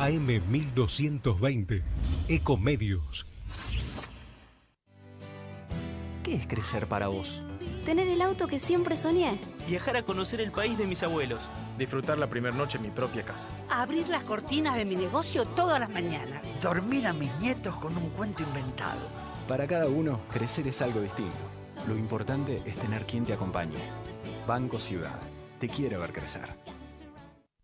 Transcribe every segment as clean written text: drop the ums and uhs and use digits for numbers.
AM 1220. Ecomedios. ¿Qué es crecer para vos? Tener el auto que siempre soñé. Viajar a conocer el país de mis abuelos. Disfrutar la primera noche en mi propia casa. Abrir las cortinas de mi negocio todas las mañanas. Dormir a mis nietos con un cuento inventado. Para cada uno, crecer es algo distinto. Lo importante es tener quien te acompañe. Banco Ciudad. Te quiere ver crecer.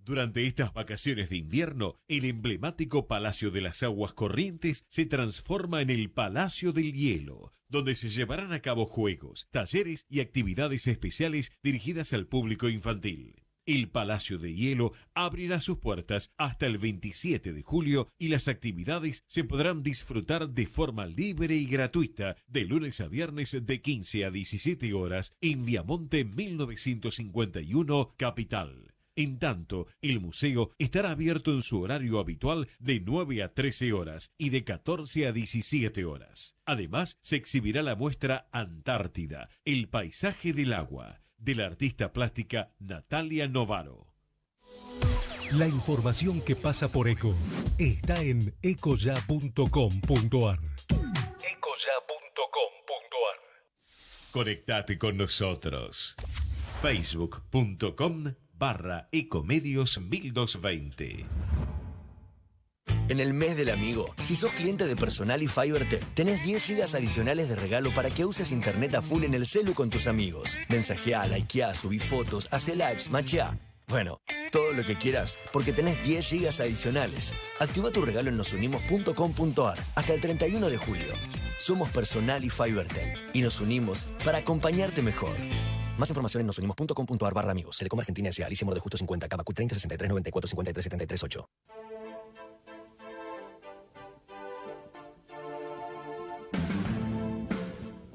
Durante estas vacaciones de invierno, el emblemático Palacio de las Aguas Corrientes se transforma en el Palacio del Hielo, donde se llevarán a cabo juegos, talleres y actividades especiales dirigidas al público infantil. El Palacio de Hielo abrirá sus puertas hasta el 27 de julio y las actividades se podrán disfrutar de forma libre y gratuita de lunes a viernes de 15 a 17 horas en Viamonte 1951, Capital. En tanto, el museo estará abierto en su horario habitual de 9 a 13 horas y de 14 a 17 horas. Además, se exhibirá la muestra Antártida, el paisaje del agua, de la artista plástica Natalia Novaro. La información que pasa por ECO está en ecoya.com.ar. ecoya.com.ar. Conectate con nosotros. Facebook.com/Ecomedios 1220. En el mes del amigo, si sos cliente de Personal y FiberTech, tenés 10 GB adicionales de regalo para que uses internet a full en el celu con tus amigos. Mensajeá, likeá, subí fotos, hacé lives, macheá. Bueno, todo lo que quieras, porque tenés 10 GB adicionales. Activa tu regalo en nosunimos.com.ar hasta el 31 de julio. Somos Personal y FiberTech y nos unimos para acompañarte mejor. Más información en nosunimos.com.ar/amigos. Telecom Argentina S.A. Alicia Moro de Justo 50, KBQ 30 63 94 53 73 8.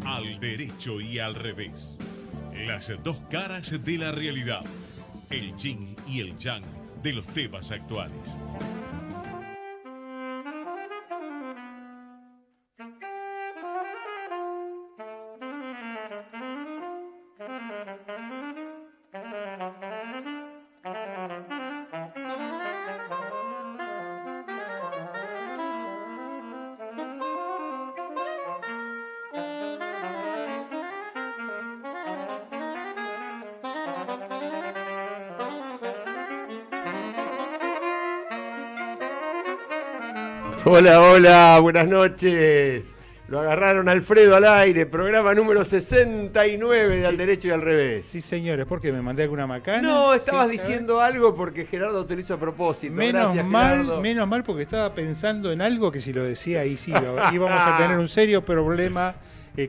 Al derecho y al revés. Las dos caras de la realidad. El yin y el yang de los temas actuales. Hola, hola, buenas noches. Lo agarraron Alfredo al aire, programa número 69 de Al Derecho y al Revés. Sí, señores, ¿por qué? ¿Me mandé alguna macana? No, estabas diciendo algo porque Gerardo te lo hizo a propósito. Menos mal porque estaba pensando en algo que si lo decía ahí sí íbamos a tener un serio problema.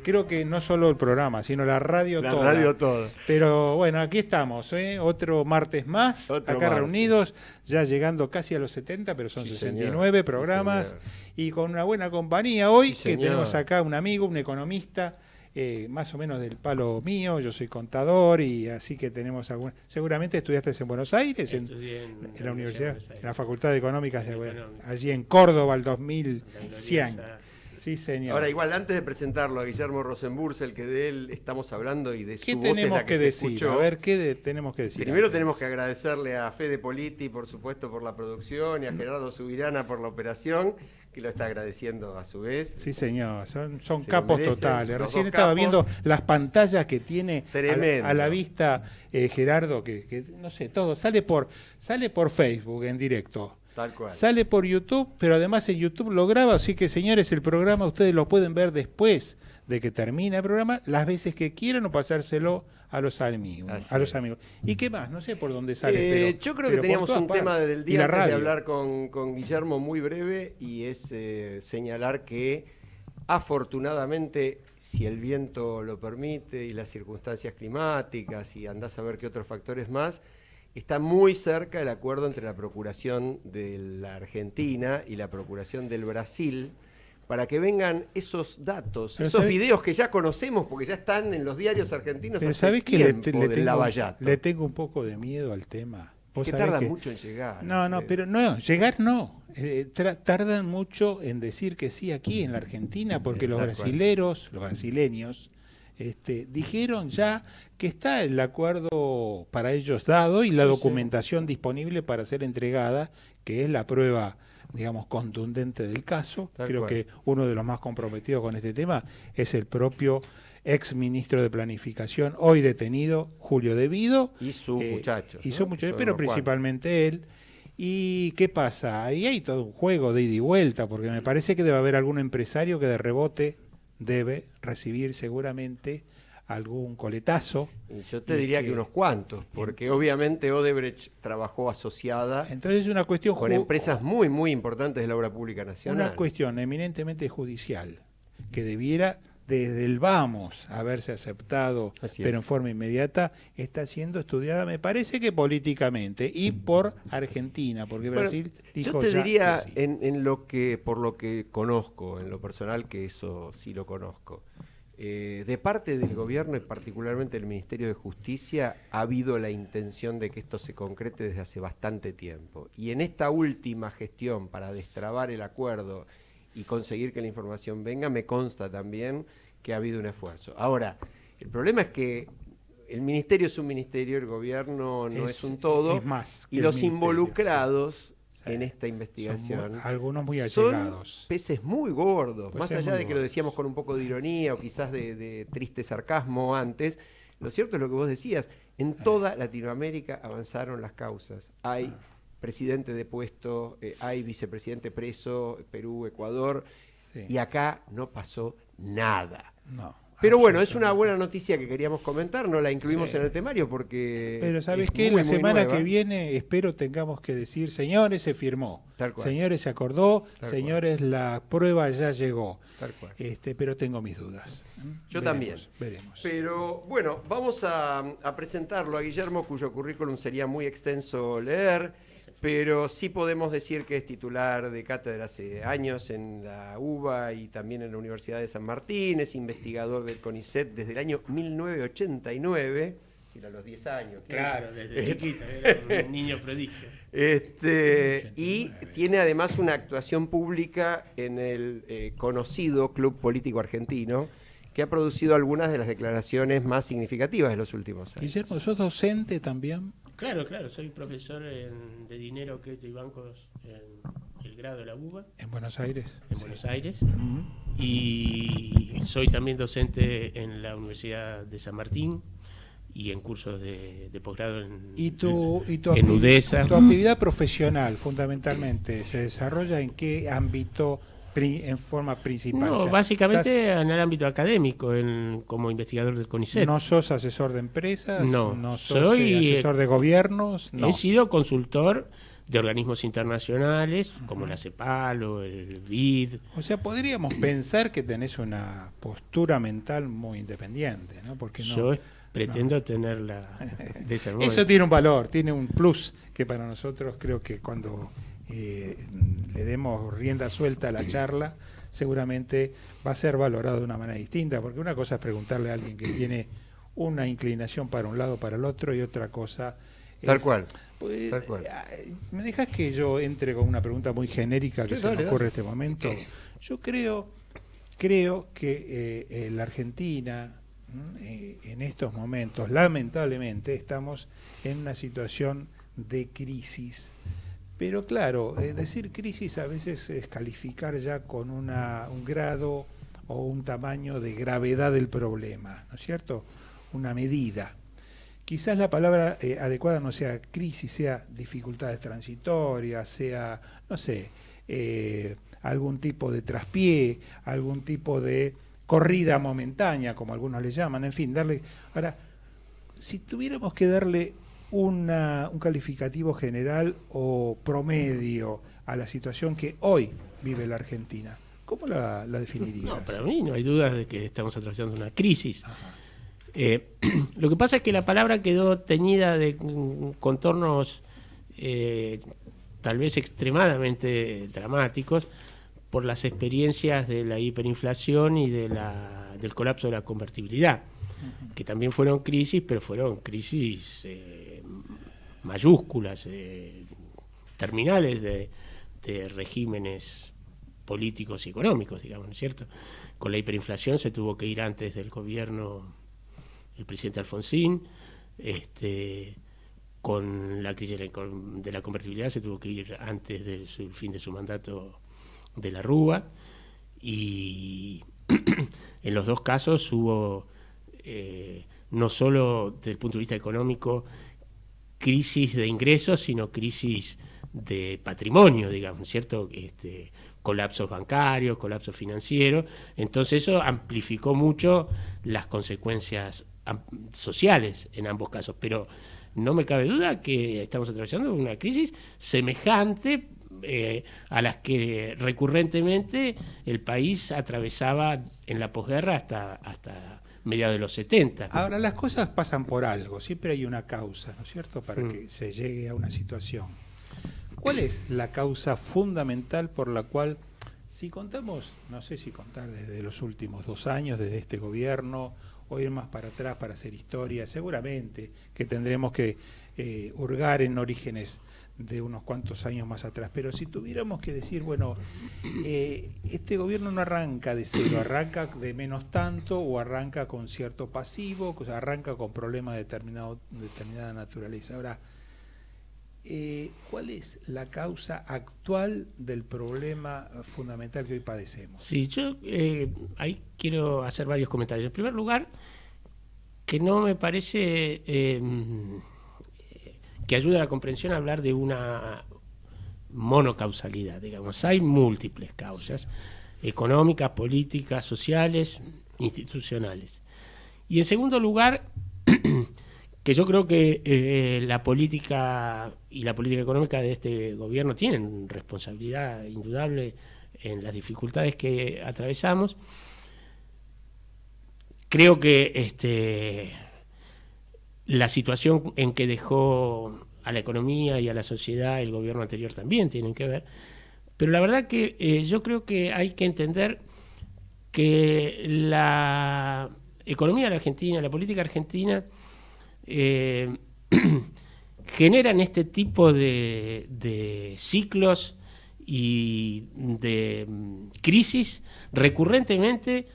Creo que no solo el programa, sino la radio toda. La radio toda. Pero bueno, aquí estamos, otro martes más, reunidos, ya llegando casi a los 70, pero son 69 programas, y con una buena compañía hoy, que tenemos acá un amigo, un economista, más o menos del palo mío, yo soy contador, y así que tenemos seguramente estudiaste en Buenos Aires, en la universidad, en la Facultad de Económicas, allí en Córdoba, el 2100. Sí, señor. Ahora, igual, antes de presentarlo a Guillermo Rosenbursel, que de él estamos hablando y de su ¿qué voz tenemos es la que decir? Se escuchó. A ver, ¿qué tenemos que decir? Primero tenemos que agradecerle a Fede Politi, por supuesto, por la producción, y a Gerardo Subirana por la operación, que lo está agradeciendo a su vez. Sí, señor, son capos totales. Recién estaba viendo las pantallas que tiene a la vista Gerardo, que no sé, todo sale por Facebook en directo. Tal cual. Sale por YouTube, pero además en YouTube lo graba, así que señores, el programa ustedes lo pueden ver después de que termine el programa, las veces que quieran, o pasárselo a los amigos. ¿Y qué más? No sé por dónde sale. Pero yo creo que teníamos un tema del día antes de hablar con Guillermo muy breve, y es señalar que afortunadamente, si el viento lo permite y las circunstancias climáticas y andás a ver qué otros factores más, está muy cerca el acuerdo entre la Procuración de la Argentina y la Procuración del Brasil para que vengan esos datos, esos videos que ya conocemos porque ya están en los diarios argentinos. Pero ¿sabés que le tengo un poco de miedo al tema? Que tardan mucho en llegar. Pero llegar no. Tardan mucho en decir que sí aquí en la Argentina porque los brasileños dijeron ya que está el acuerdo para ellos dado y la documentación disponible para ser entregada, que es la prueba, digamos, contundente del caso. Creo que uno de los más comprometidos con este tema es el propio ex ministro de Planificación, hoy detenido, Julio De Vido. Y sus muchachos. Y sus muchachos, pero principalmente él. ¿Y qué pasa? Ahí hay todo un juego de ida y vuelta, porque me parece que debe haber algún empresario que de rebote debe recibir seguramente algún coletazo. Y yo te diría que unos cuantos, porque obviamente Odebrecht trabajó asociada. Entonces es una cuestión con empresas muy, muy importantes de la obra pública nacional. Una cuestión eminentemente judicial, que debiera desde el vamos haberse aceptado, pero en forma inmediata, está siendo estudiada, me parece que políticamente, y por Argentina, porque Brasil dijo yo te ya diría, que sí. por lo que conozco, en lo personal, que eso sí lo conozco, de parte del gobierno y particularmente del Ministerio de Justicia ha habido la intención de que esto se concrete desde hace bastante tiempo. Y en esta última gestión para destrabar el acuerdo y conseguir que la información venga, me consta también que ha habido un esfuerzo. Ahora, el problema es que el ministerio es un ministerio, el gobierno no es un todo, y los involucrados en esta investigación algunos muy allegados. Son peces muy gordos, Pues más allá de que lo decíamos con un poco de ironía o quizás de triste sarcasmo antes. Lo cierto es lo que vos decías, en toda Latinoamérica avanzaron las causas. Hay presidente depuesto, hay vicepresidente preso, Perú, Ecuador, y acá no pasó nada. Pero bueno, es una buena noticia que queríamos comentar, no la incluimos en el temario porque... Pero ¿sabes qué? La semana que viene espero tengamos que decir, señores, se firmó, señores, se acordó, señores, la prueba ya llegó. Pero tengo mis dudas. Yo también. Veremos. Pero bueno, vamos a presentarlo a Guillermo, cuyo currículum sería muy extenso leer. Pero sí podemos decir que es titular de cátedra hace años en la UBA y también en la Universidad de San Martín, es investigador del CONICET desde el año 1989, a los 10 años. Claro, desde chiquito, era un niño prodigio. Y tiene además una actuación pública en el conocido Club Político Argentino, que ha producido algunas de las declaraciones más significativas de los últimos años. Guillermo, ¿sos docente también? Claro, soy profesor de Dinero, Crédito y Bancos en el grado de la UBA. ¿En Buenos Aires? En Buenos Aires. Y soy también docente en la Universidad de San Martín y en cursos de posgrado en UDESA. ¿Tu actividad profesional fundamentalmente se desarrolla en qué ámbito en forma principal? No, básicamente en el ámbito académico, como investigador del CONICET. ¿No sos asesor de empresas? No, ¿No sos asesor de gobiernos? No. He sido consultor de organismos internacionales, como la CEPAL o el BID. O sea, podríamos pensar que tenés una postura mental muy independiente, ¿no? Porque yo pretendo tenerla de esa manera. Eso tiene un valor, tiene un plus que para nosotros creo que cuando le demos rienda suelta a la charla, seguramente va a ser valorado de una manera distinta, porque una cosa es preguntarle a alguien que tiene una inclinación para un lado o para el otro, y otra cosa es... Tal cual. ¿Me dejas que yo entre con una pregunta muy genérica que se me ocurre en este momento? Yo creo que la Argentina, en estos momentos, lamentablemente, estamos en una situación de crisis. Pero claro, decir crisis a veces es calificar ya con un grado o un tamaño de gravedad del problema, ¿no es cierto? Una medida. Quizás la palabra adecuada no sea crisis, sea dificultades transitorias, sea, no sé, algún tipo de traspié, algún tipo de corrida momentánea, como algunos le llaman, en fin, darle... Ahora, si tuviéramos que darle un calificativo general o promedio a la situación que hoy vive la Argentina, ¿cómo la definirías? No, para mí no hay dudas de que estamos atravesando una crisis. Lo que pasa es que la palabra quedó teñida de contornos tal vez extremadamente dramáticos por las experiencias de la hiperinflación y del colapso de la convertibilidad, que también fueron crisis, pero fueron crisis mayúsculas, terminales de regímenes políticos y económicos, digamos, ¿no es cierto? Con la hiperinflación se tuvo que ir antes del gobierno el presidente Alfonsín, con la crisis de la convertibilidad se tuvo que ir antes del fin de su mandato de la Rúa, y en los dos casos hubo, no solo desde el punto de vista económico, crisis de ingresos, sino crisis de patrimonio, digamos, ¿cierto? Colapsos bancarios, colapsos financieros. Entonces eso amplificó mucho las consecuencias sociales en ambos casos, pero no me cabe duda que estamos atravesando una crisis semejante a las que recurrentemente el país atravesaba en la posguerra hasta mediados de los 70. Ahora, las cosas pasan por algo, siempre hay una causa, ¿no es cierto?, para que se llegue a una situación. ¿Cuál es la causa fundamental por la cual, si contamos, no sé si contar desde los últimos 2 años, desde este gobierno, o ir más para atrás para hacer historia, seguramente que tendremos que hurgar en orígenes de unos cuantos años más atrás, pero si tuviéramos que decir, bueno, este gobierno no arranca de cero, arranca de menos tanto, o arranca con cierto pasivo, o sea, arranca con problemas de determinada naturaleza. Ahora, ¿cuál es la causa actual del problema fundamental que hoy padecemos? Sí, yo ahí quiero hacer varios comentarios. En primer lugar, que no me parece que ayude a la comprensión a hablar de una monocausalidad, digamos. Hay múltiples causas, económicas, políticas, sociales, institucionales. Y en segundo lugar, que yo creo que la política y la política económica de este gobierno tienen responsabilidad indudable en las dificultades que atravesamos. Creo que la situación en que dejó a la economía y a la sociedad el gobierno anterior también tienen que ver, pero la verdad que yo creo que hay que entender que la economía de la Argentina, la política argentina, generan este tipo de ciclos y de crisis recurrentemente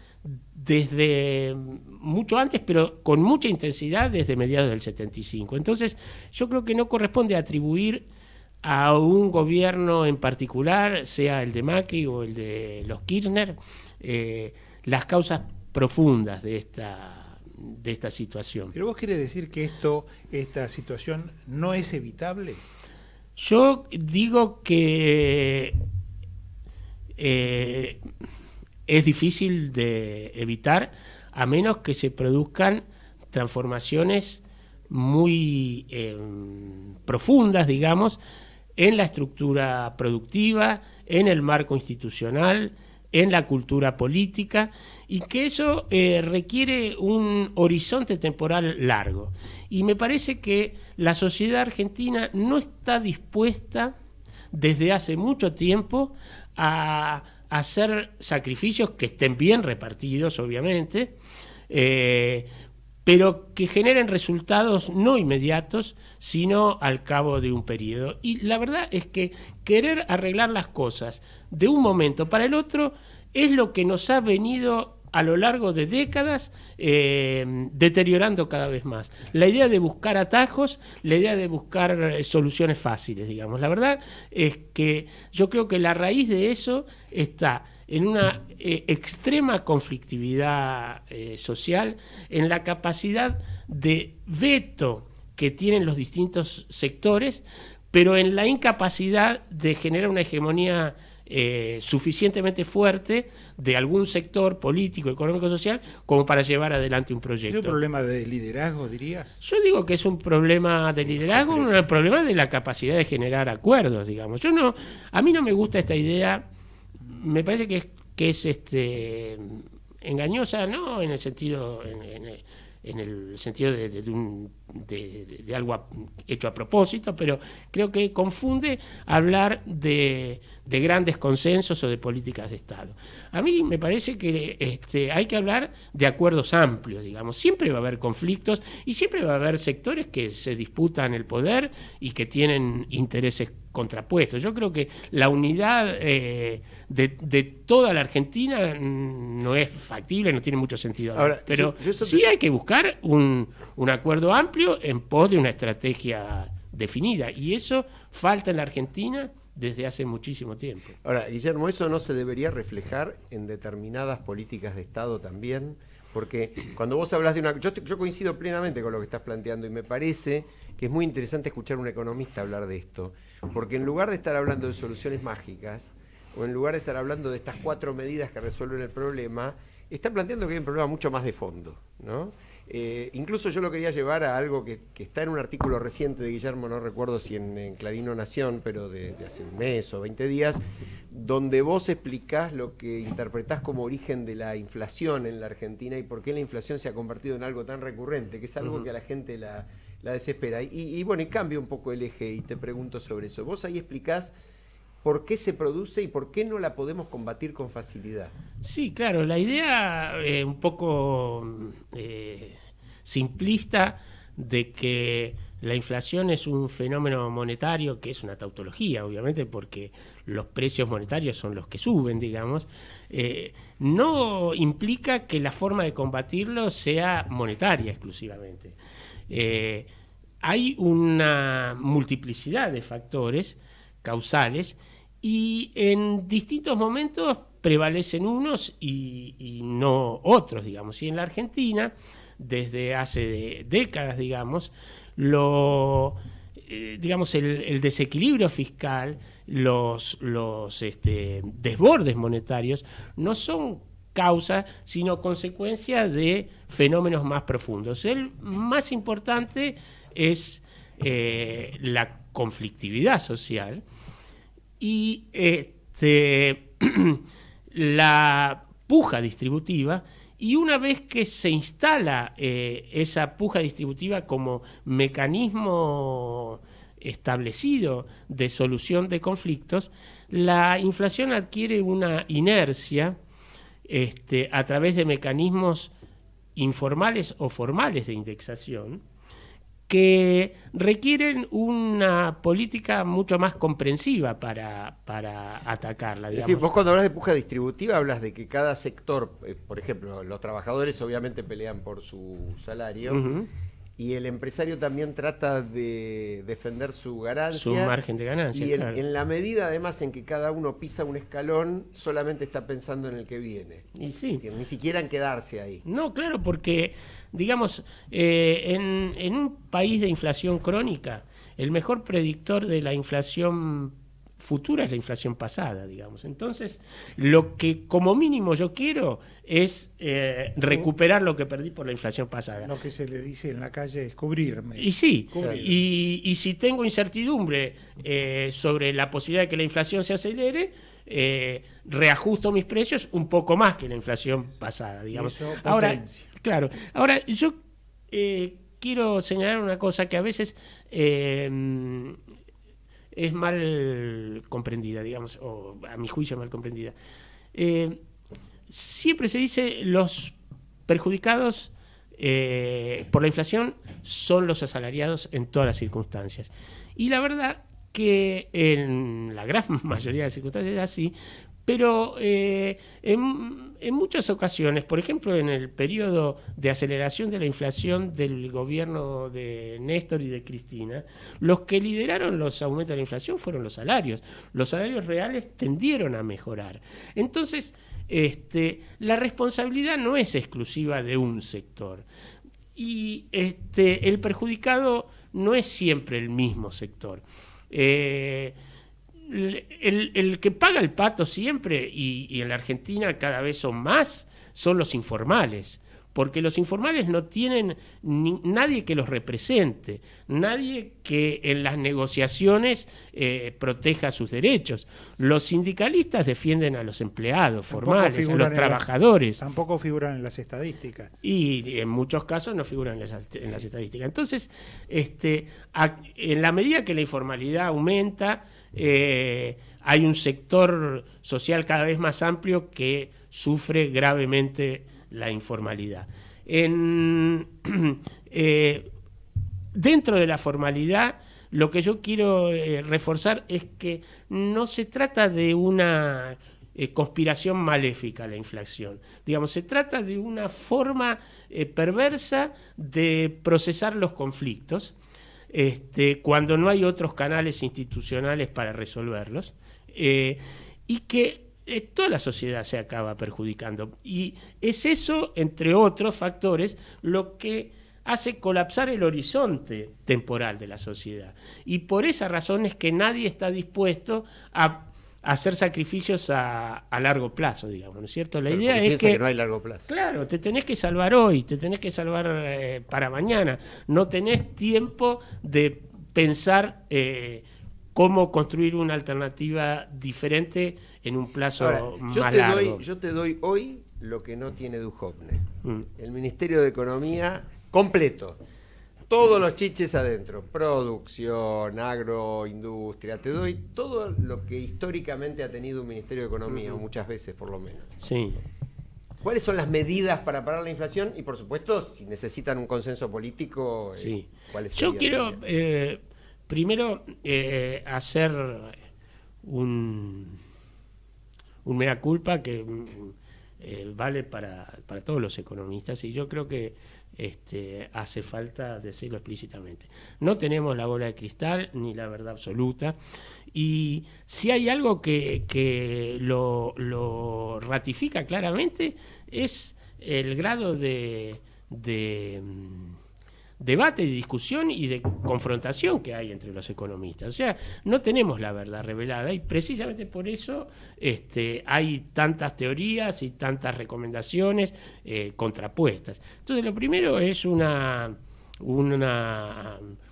desde mucho antes, pero con mucha intensidad desde mediados del 75. Entonces, yo creo que no corresponde atribuir a un gobierno en particular, sea el de Macri o el de los Kirchner, las causas profundas de esta situación. ¿Pero vos querés decir que esta situación no es evitable? Yo digo que es difícil de evitar, a menos que se produzcan transformaciones muy profundas, digamos, en la estructura productiva, en el marco institucional, en la cultura política, y que eso requiere un horizonte temporal largo. Y me parece que la sociedad argentina no está dispuesta desde hace mucho tiempo a hacer sacrificios que estén bien repartidos, obviamente, pero que generen resultados no inmediatos, sino al cabo de un periodo. Y la verdad es que querer arreglar las cosas de un momento para el otro es lo que nos ha venido a lo largo de décadas deteriorando cada vez más. La idea de buscar atajos, la idea de buscar soluciones fáciles, digamos. La verdad es que yo creo que la raíz de eso está en una extrema conflictividad social, en la capacidad de veto que tienen los distintos sectores, pero en la incapacidad de generar una hegemonía suficientemente fuerte de algún sector político, económico, social, como para llevar adelante un proyecto. ¿Es un problema de liderazgo, dirías? Yo digo que es un problema de liderazgo, un problema de la capacidad de generar acuerdos, digamos. A mí no me gusta esta idea, me parece que es engañosa, no en el sentido en el sentido de algo hecho a propósito, pero creo que confunde hablar de de grandes consensos o de políticas de Estado. A mí me parece que hay que hablar de acuerdos amplios, digamos. Siempre va a haber conflictos y siempre va a haber sectores que se disputan el poder y que tienen intereses contrapuestos. Yo creo que la unidad de toda la Argentina no es factible, no tiene mucho sentido. Ahora, pero sí hay que buscar un acuerdo amplio en pos de una estrategia definida, y eso falta en la Argentina desde hace muchísimo tiempo. Ahora, Guillermo, ¿eso no se debería reflejar en determinadas políticas de Estado también? Porque cuando vos hablas de una... Yo coincido plenamente con lo que estás planteando y me parece que es muy interesante escuchar a un economista hablar de esto, porque en lugar de estar hablando de soluciones mágicas, o en lugar de estar hablando de estas 4 medidas que resuelven el problema, está planteando que hay un problema mucho más de fondo, ¿no? Incluso yo lo quería llevar a algo que está en un artículo reciente de Guillermo, no recuerdo si en Clarín o Nación, pero de hace un mes o 20 días, donde vos explicás lo que interpretás como origen de la inflación en la Argentina y por qué la inflación se ha convertido en algo tan recurrente, que es algo que a la gente la desespera. Y bueno, y cambio un poco el eje y te pregunto sobre eso. Vos ahí explicás por qué se produce y por qué no la podemos combatir con facilidad. Sí, claro, la idea un poco simplista de que la inflación es un fenómeno monetario, que es una tautología, obviamente, porque los precios monetarios son los que suben, digamos, no implica que la forma de combatirlo sea monetaria exclusivamente. Hay una multiplicidad de factores causales y en distintos momentos prevalecen unos y no otros, digamos. Y en la Argentina, desde hace décadas, digamos, el desequilibrio fiscal, los desbordes monetarios no son causa, sino consecuencia de fenómenos más profundos. El más importante es la conflictividad social y la puja distributiva, y una vez que se instala esa puja distributiva como mecanismo establecido de solución de conflictos, la inflación adquiere una inercia a través de mecanismos informales o formales de indexación que requieren una política mucho más comprensiva para atacarla. Es decir, vos cuando hablas de puja distributiva hablas de que cada sector, por ejemplo, los trabajadores obviamente pelean por su salario, y el empresario también trata de defender su ganancia. Su margen de ganancia, y en la medida, además, en que cada uno pisa un escalón, solamente está pensando en el que viene. Y sí. Es decir, ni siquiera en quedarse ahí. No, claro, porque, digamos, en un país de inflación crónica, el mejor predictor de la inflación futura es la inflación pasada, digamos. Entonces, lo que como mínimo yo quiero es recuperar lo que perdí por la inflación pasada. Lo que se le dice en la calle es cubrirme. Y sí, y si tengo incertidumbre sobre la posibilidad de que la inflación se acelere, reajusto mis precios un poco más que la inflación pasada, digamos. Ahora, claro, ahora yo quiero señalar una cosa que a veces es mal comprendida, digamos, o a mi juicio mal comprendida. Siempre se dice los perjudicados por la inflación son los asalariados en todas las circunstancias. Y la verdad que en la gran mayoría de las circunstancias es así, pero en muchas ocasiones, por ejemplo, en el periodo de aceleración de la inflación del gobierno de Néstor y de Cristina, los que lideraron los aumentos de la inflación fueron los salarios. Los salarios reales tendieron a mejorar. Entonces, la responsabilidad no es exclusiva de un sector. Y el perjudicado no es siempre el mismo sector. El que paga el pato siempre, y en la Argentina cada vez son más, son los informales, porque los informales no tienen nadie que los represente, nadie que en las negociaciones proteja sus derechos. Los sindicalistas defienden a los empleados formales, a los trabajadores. Tampoco figuran en las estadísticas. Y en muchos casos no figuran en las estadísticas. Entonces, en la medida que la informalidad aumenta, hay un sector social cada vez más amplio que sufre gravemente la informalidad. Dentro de la formalidad, lo que yo quiero reforzar es que no se trata de una conspiración maléfica la inflación. Digamos, se trata de una forma perversa de procesar los conflictos cuando no hay otros canales institucionales para resolverlos, y que toda la sociedad se acaba perjudicando. Y es eso, entre otros factores, lo que hace colapsar el horizonte temporal de la sociedad. Y por esa razón es que nadie está dispuesto a hacer sacrificios a largo plazo, digamos, ¿no es cierto? La idea es que no hay largo plazo. Claro, te tenés que salvar hoy, te tenés que salvar para mañana. No tenés tiempo de pensar cómo construir una alternativa diferente en un plazo más largo. Yo te doy hoy lo que no tiene Duhovne. El Ministerio de Economía completo. Todos los chiches adentro, producción, agroindustria, te doy todo lo que históricamente ha tenido un Ministerio de Economía, muchas veces por lo menos. Sí. ¿Cuáles son las medidas para parar la inflación? Y por supuesto, si necesitan un consenso político, sí. ¿cuáles Yo serían? quiero primero hacer un mea culpa que vale para todos los economistas, y yo creo que hace falta decirlo explícitamente. No tenemos la bola de cristal ni la verdad absoluta, y si hay algo que lo ratifica claramente es el grado de debate, de discusión y de confrontación que hay entre los economistas. O sea, no tenemos la verdad revelada, y precisamente por eso hay tantas teorías y tantas recomendaciones contrapuestas. Entonces, lo primero es un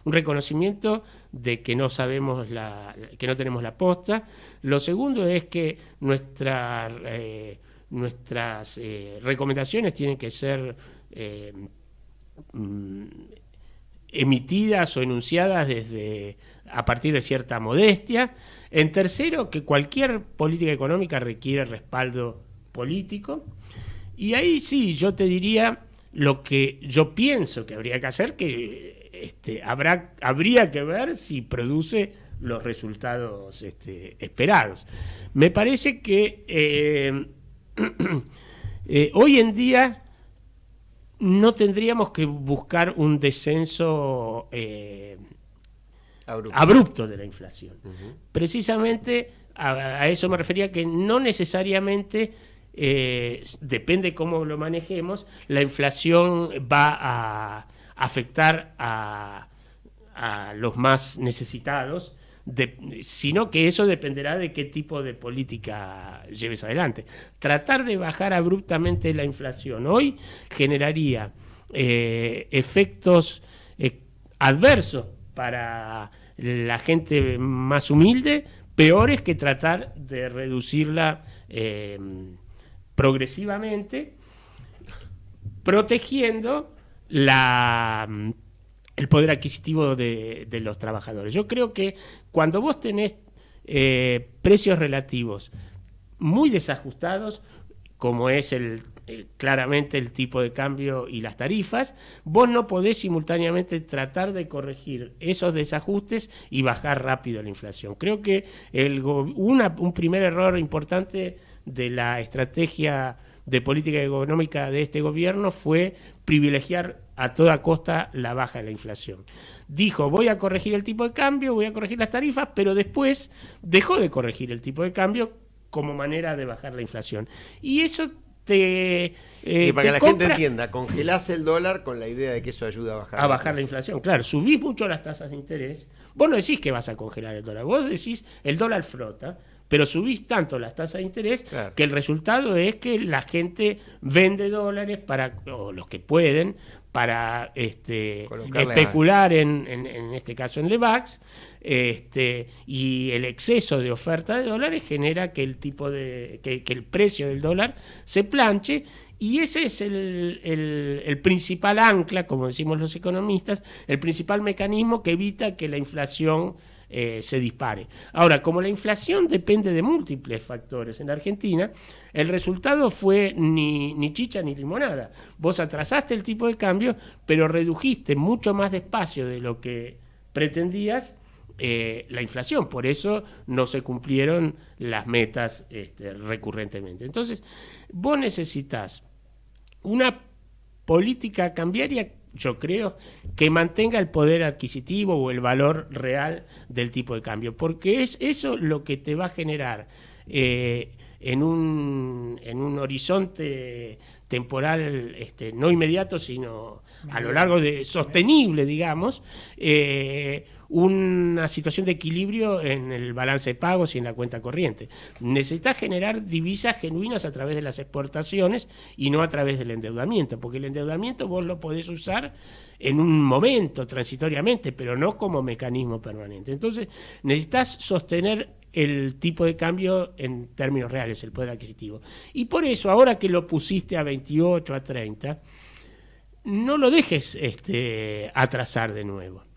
reconocimiento de que no sabemos que no tenemos la posta. Lo segundo es que nuestras recomendaciones tienen que ser emitidas o enunciadas a partir de cierta modestia. En tercero, que cualquier política económica requiere respaldo político. Y ahí sí, yo te diría lo que yo pienso que habría que hacer, que habría que ver si produce los resultados esperados. Me parece que hoy en día no tendríamos que buscar un descenso abrupto de la inflación. Precisamente a eso me refería, que no necesariamente, depende cómo lo manejemos, la inflación va a afectar a los más necesitados, sino que eso dependerá de qué tipo de política lleves adelante. Tratar de bajar abruptamente la inflación hoy generaría efectos adversos para la gente más humilde, peores que tratar de reducirla progresivamente, protegiendo el poder adquisitivo de los trabajadores. Yo creo que cuando vos tenés precios relativos muy desajustados, como es claramente el tipo de cambio y las tarifas, vos no podés simultáneamente tratar de corregir esos desajustes y bajar rápido la inflación. Creo que un primer error importante de la estrategia de política económica de este gobierno fue privilegiar a toda costa la baja de la inflación. Dijo, voy a corregir el tipo de cambio, voy a corregir las tarifas, pero después dejó de corregir el tipo de cambio como manera de bajar la inflación. Y eso y para que la gente entienda, congelás el dólar con la idea de que eso ayuda a bajar la inflación. Claro, subís mucho las tasas de interés. Vos no decís que vas a congelar el dólar, vos decís el dólar flota, pero subís tanto las tasas de interés, claro, que el resultado es que la gente vende dólares o los que pueden, para especular en este caso en Levax, y el exceso de oferta de dólares genera que el precio del dólar se planche, y ese es el principal ancla, como decimos los economistas, el principal mecanismo que evita que la inflación se dispare. Ahora, como la inflación depende de múltiples factores en la Argentina, el resultado fue ni chicha ni limonada. Vos atrasaste el tipo de cambio, pero redujiste mucho más despacio de lo que pretendías la inflación. Por eso no se cumplieron las metas recurrentemente. Entonces, vos necesitas una política cambiaria, yo creo, que mantenga el poder adquisitivo o el valor real del tipo de cambio, porque es eso lo que te va a generar en un horizonte temporal no inmediato, sino a lo largo de sostenible, digamos, una situación de equilibrio en el balance de pagos y en la cuenta corriente. Necesitas generar divisas genuinas a través de las exportaciones y no a través del endeudamiento, porque el endeudamiento vos lo podés usar en un momento, transitoriamente, pero no como mecanismo permanente. Entonces, necesitas sostener el tipo de cambio en términos reales, el poder adquisitivo. Y por eso, ahora que lo pusiste a 28, a 30, no lo dejes atrasar de nuevo.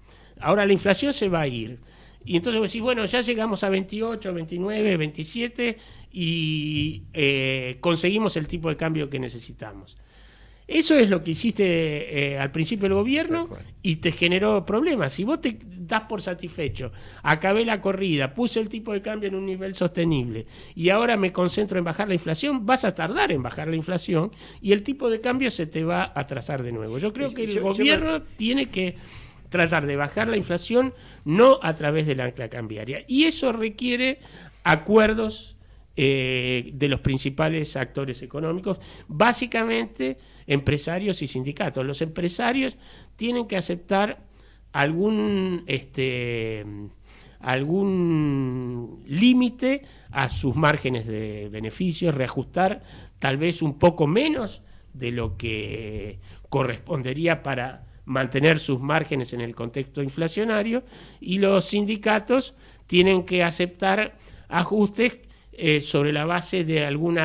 Ahora la inflación se va a ir. Y entonces vos decís, bueno, ya llegamos a 28, 29, 27 y conseguimos el tipo de cambio que necesitamos. Eso es lo que hiciste al principio del gobierno y te generó problemas. Si vos te das por satisfecho, acabé la corrida, puse el tipo de cambio en un nivel sostenible y ahora me concentro en bajar la inflación, vas a tardar en bajar la inflación y el tipo de cambio se te va a atrasar de nuevo. Yo creo que el gobierno tiene que tratar de bajar la inflación no a través del ancla cambiaria. Y eso requiere acuerdos de los principales actores económicos, básicamente empresarios y sindicatos. Los empresarios tienen que aceptar algún límite a sus márgenes de beneficios, reajustar tal vez un poco menos de lo que correspondería para mantener sus márgenes en el contexto inflacionario, y los sindicatos tienen que aceptar ajustes sobre la base de algún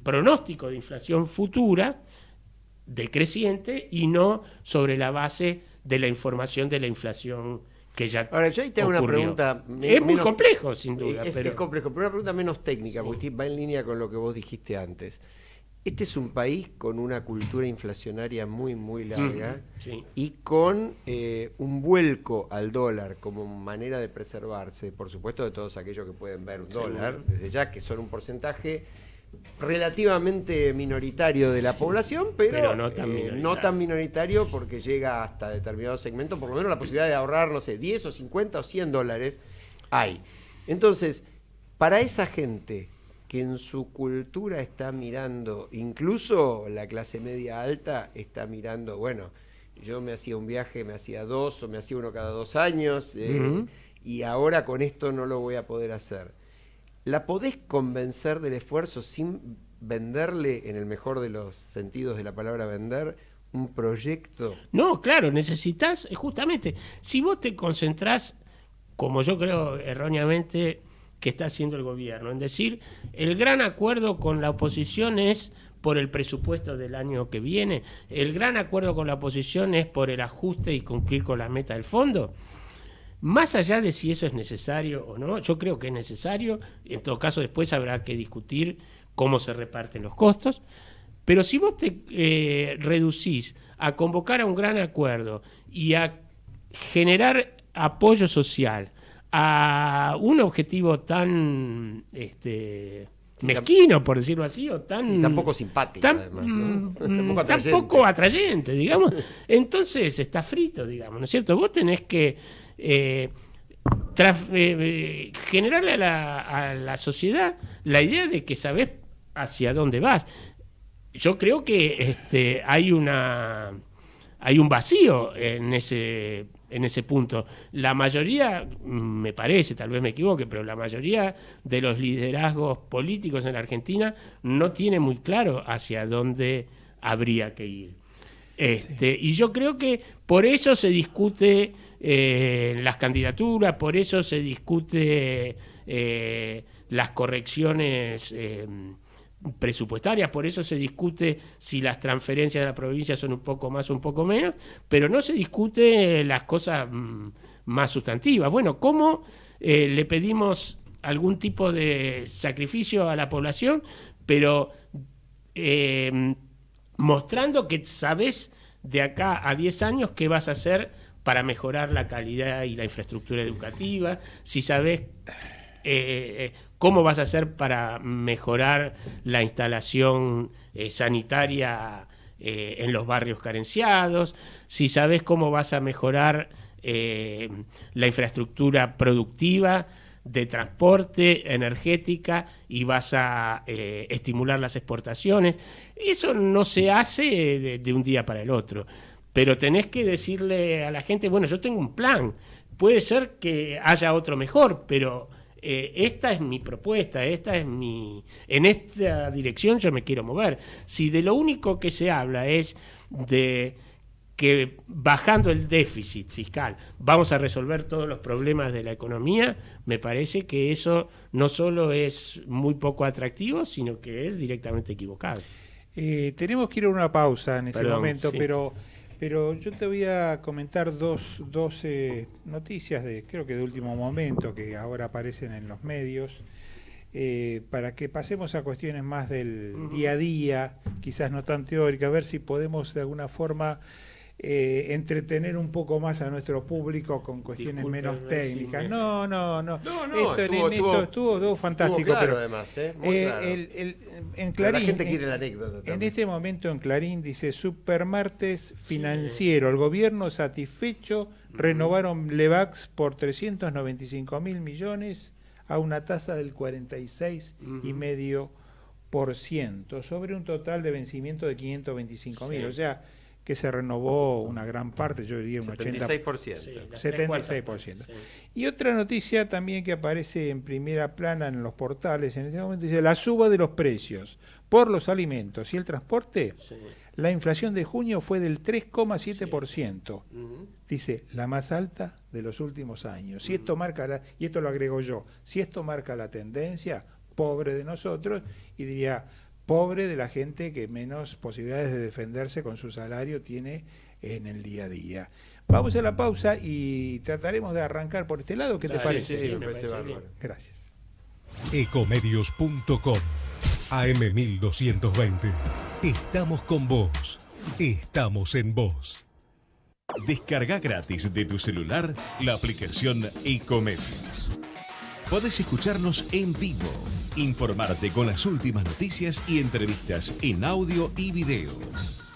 pronóstico de inflación futura decreciente y no sobre la base de la información de la inflación que ya Ahora, yo ahí te hago una pregunta. Es muy complejo, sin duda. Es complejo, pero una pregunta menos técnica, porque va en línea con lo que vos dijiste antes. Este es un país con una cultura inflacionaria muy, muy larga y con un vuelco al dólar como manera de preservarse, por supuesto, de todos aquellos que pueden ver un dólar, desde ya que son un porcentaje relativamente minoritario de la población, pero no tan minoritario porque llega hasta determinado segmento, por lo menos la posibilidad de ahorrar, no sé, 10 o 50 o 100 dólares hay. Entonces, para esa gente que en su cultura está mirando, incluso la clase media alta está mirando, bueno, yo me hacía un viaje, me hacía 2 o me hacía uno cada 2 años, y ahora con esto no lo voy a poder hacer. ¿La podés convencer del esfuerzo sin venderle, en el mejor de los sentidos de la palabra vender, un proyecto? No, claro, necesitas, justamente, si vos te concentrás, como yo creo erróneamente que está haciendo el gobierno, en decir, el gran acuerdo con la oposición es por el presupuesto del año que viene, el gran acuerdo con la oposición es por el ajuste y cumplir con la meta del fondo. Más allá de si eso es necesario o no, yo creo que es necesario, en todo caso después habrá que discutir cómo se reparten los costos, pero si vos te reducís a convocar a un gran acuerdo y a generar apoyo social a un objetivo tan mezquino, por decirlo así, o tan... Y tampoco simpático, además, ¿no? Tampoco atrayente, digamos. Entonces está frito, digamos, ¿no es cierto? Vos tenés que generarle a la sociedad la idea de que sabés hacia dónde vas. Yo creo que hay un vacío en ese punto. La mayoría, me parece, tal vez me equivoque, pero la mayoría de los liderazgos políticos en la Argentina no tiene muy claro hacia dónde habría que ir. Y yo creo que por eso se discute las candidaturas, por eso se discute las correcciones presupuestarias, por eso se discute si las transferencias de la provincia son un poco más o un poco menos, pero no se discute las cosas más sustantivas. Bueno, ¿cómo le pedimos algún tipo de sacrificio a la población, pero mostrando que sabés de acá a 10 años qué vas a hacer para mejorar la calidad y la infraestructura educativa, si sabés cómo vas a hacer para mejorar la instalación sanitaria en los barrios carenciados, si sabés cómo vas a mejorar la infraestructura productiva de transporte, energética, y vas a estimular las exportaciones. Eso no se hace de un día para el otro, pero tenés que decirle a la gente, bueno, yo tengo un plan, puede ser que haya otro mejor, pero esta es mi propuesta, en esta dirección yo me quiero mover. Si de lo único que se habla es de que bajando el déficit fiscal vamos a resolver todos los problemas de la economía, me parece que eso no solo es muy poco atractivo, sino que es directamente equivocado. Tenemos que ir a una pausa en este momento, sí. pero yo te voy a comentar dos noticias creo que de último momento, que ahora aparecen en los medios, para que pasemos a cuestiones más del día a día, quizás no tan teóricas, a ver si podemos de alguna forma entretener un poco más a nuestro público con cuestiones menos técnicas. No. Estuvo fantástico. Claro, pero además, muy claro. En Clarín, la gente quiere la anécdota también. En este momento en Clarín dice: Supermartes financiero, el gobierno satisfecho, renovaron Levax por 395.000 millones a una tasa del 46,5% sobre un total de vencimiento de 525.000, o sea que se renovó una gran parte, yo diría un 76%. 76%. Sí. Y otra noticia también que aparece en primera plana en los portales en este momento dice: la suba de los precios por los alimentos y el transporte, la inflación de junio fue del 3,7%. Dice, la más alta de los últimos años. Si esto marca y esto lo agrego yo, si esto marca la tendencia, pobre de nosotros, y diría, pobre de la gente que menos posibilidades de defenderse con su salario tiene en el día a día. Vamos a la pausa y trataremos de arrancar por este lado. ¿Qué te parece? Sí, me parece bárbaro. Gracias. Ecomedios.com AM1220. Estamos con vos. Estamos en vos. Descarga gratis de tu celular la aplicación Ecomedios. Podés escucharnos en vivo, informarte con las últimas noticias y entrevistas en audio y video.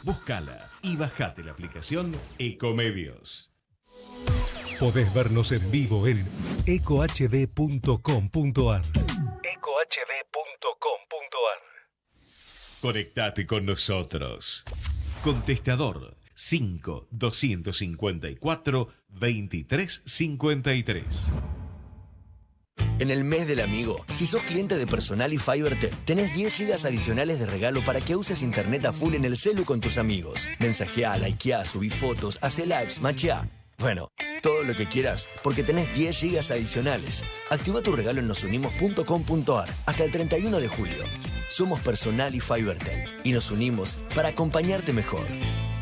Búscala y bajate la aplicación Ecomedios. Podés vernos en vivo en ecohd.com.ar. Conectate con nosotros. Contestador 5-254-2353. En el mes del amigo, si sos cliente de Personal y Fibertel, tenés 10 GB adicionales de regalo para que uses internet a full en el celu con tus amigos. Mensajeá, likeá, subí fotos, hacé lives, macheá. Bueno, todo lo que quieras, porque tenés 10 GB adicionales. Activa tu regalo en nosunimos.com.ar hasta el 31 de julio. Somos Personal y Fibertel y nos unimos para acompañarte mejor.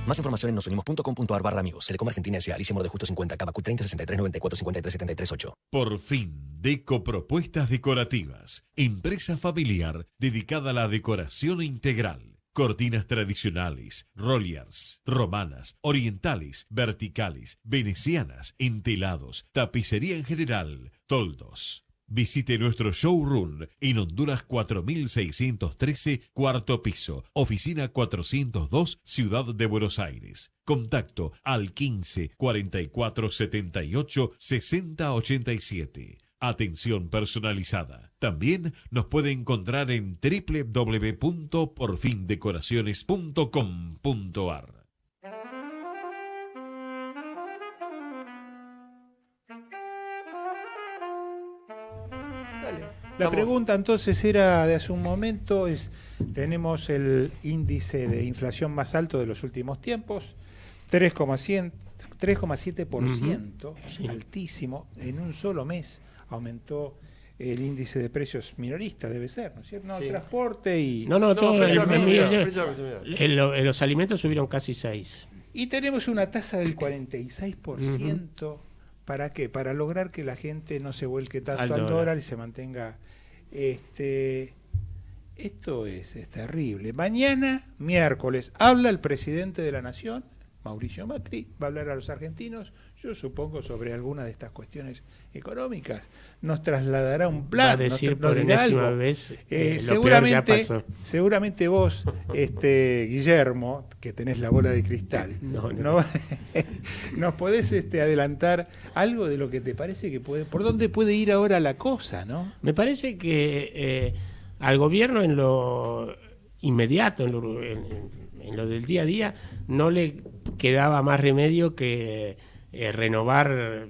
Más información en nosunimos.com.ar/amigos. Telecom Argentina S.A. Alicia Moro de Justo 50, Cabacu 30 63 94 53 73 8. Por fin, Deco Propuestas Decorativas. Empresa familiar dedicada a la decoración integral. Cortinas tradicionales, rollers, romanas, orientales, verticales, venecianas, entelados, tapicería en general, toldos. Visite nuestro showroom en Honduras 4613, cuarto piso, oficina 402, Ciudad de Buenos Aires. Contacto al 15 44 78 60 87. Atención personalizada. También nos puede encontrar en www.porfindecoraciones.com.ar. La pregunta entonces era de hace un momento, tenemos el índice de inflación más alto de los últimos tiempos, 3,7%, altísimo, en un solo mes aumentó el índice de precios minoristas, debe ser, ¿no es cierto? No, sí. Transporte y... los alimentos subieron casi 6%. Y tenemos una tasa del 46% ¿Para qué? Para lograr que la gente no se vuelque tanto al dólar y se mantenga... Esto es terrible. Mañana, miércoles, habla el presidente de la Nación, Mauricio Macri, va a hablar a los argentinos, yo supongo, sobre alguna de estas cuestiones económicas. Nos trasladará un plan, va a decir nos dirá algo. Vez, seguramente vos, Guillermo, que tenés la bola de cristal, nos podés adelantar algo de lo que te parece que puede, por dónde puede ir ahora la cosa, ¿no? Me parece que al gobierno en lo inmediato, en lo del día a día, no le quedaba más remedio que renovar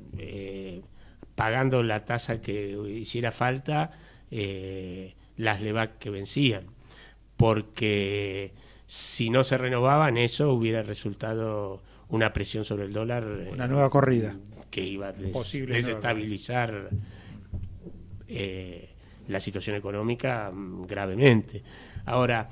pagando la tasa que hiciera falta las LEVAC que vencían, porque si no se renovaban eso hubiera resultado una presión sobre el dólar, una nueva corrida que iba a desestabilizar la situación económica gravemente. Ahora,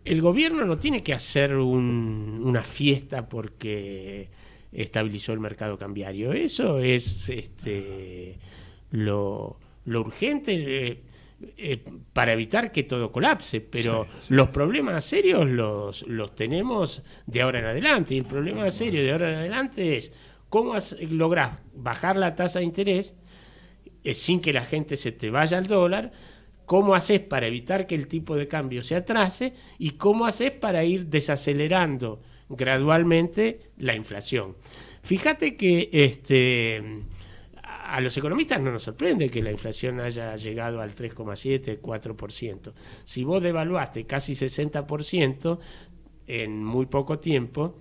el gobierno no tiene que hacer una fiesta porque estabilizó el mercado cambiario. Eso es lo urgente para evitar que todo colapse, pero los problemas serios los tenemos de ahora en adelante, y el problema serio de ahora en adelante es cómo lográs bajar la tasa de interés sin que la gente se te vaya al dólar, cómo haces para evitar que el tipo de cambio se atrase y cómo haces para ir desacelerando gradualmente la inflación. Fíjate que a los economistas no nos sorprende que la inflación haya llegado al 3,7, 4%. Si vos devaluaste casi 60% en muy poco tiempo,